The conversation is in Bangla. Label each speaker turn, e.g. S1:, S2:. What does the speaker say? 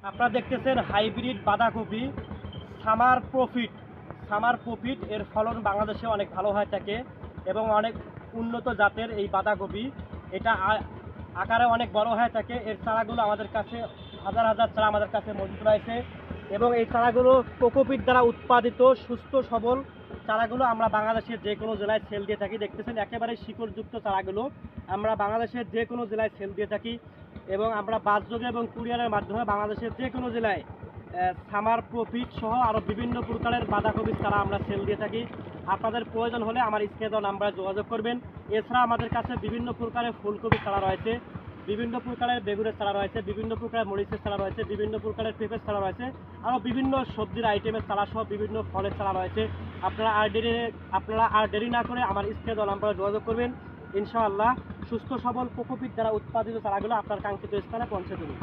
S1: আপনারা দেখতেছেন হাইব্রিড বাঁধাকপি সামার প্রফিট এর ফলন বাংলাদেশে অনেক ভালো হয়ে থাকে এবং অনেক উন্নত জাতের এই বাঁধাকপি। এটা আকারে অনেক বড় হয়ে থাকে। এর চারাগুলো আমাদের কাছে হাজার হাজার চারা আমাদের কাছে মজুদ রয়েছে এবং এই চারাগুলো কোকোপিট দ্বারা উৎপাদিত সুস্থ সবল চারাগুলো আমরা বাংলাদেশের যে কোনো জেলায় সেল দিয়ে থাকি। দেখতেছেন একেবারে শিকড়যুক্ত চারাগুলো আমরা বাংলাদেশের যে কোনো জেলায় সেল দিয়ে থাকি এবং আমরা বাসযোগে এবং কুরিয়ারের মাধ্যমে বাংলাদেশের যে কোনো জেলায় সামার প্রফিট সহ আরও বিভিন্ন প্রকারের বাঁধাকপির চারা আমরা সেল দিয়ে থাকি। আপনাদের প্রয়োজন হলে আমার স্ক্রিনে দেওয়া নাম্বারে যোগাযোগ করবেন। এছাড়া আমাদের কাছে বিভিন্ন প্রকারের ফুলকপির চারা রয়েছে, বিভিন্ন প্রকারের বেগুনের চারা রয়েছে, বিভিন্ন প্রকারের মরিচের চারা রয়েছে, বিভিন্ন প্রকারের পেঁপের চারা রয়েছে, আরও বিভিন্ন সবজির আইটেমের চারা সহ বিভিন্ন ফলের চারা রয়েছে। আপনারা আর দেরি না করে আমার স্ক্রিনে দেওয়া নাম্বারে যোগাযোগ করবেন। ইনশাআল্লাহ সুস্থ সবল কোকোপিট দ্বারা উৎপাদিত চারাগুলো আপনার কাঙ্ক্ষিত স্থানে পৌঁছে দেবে।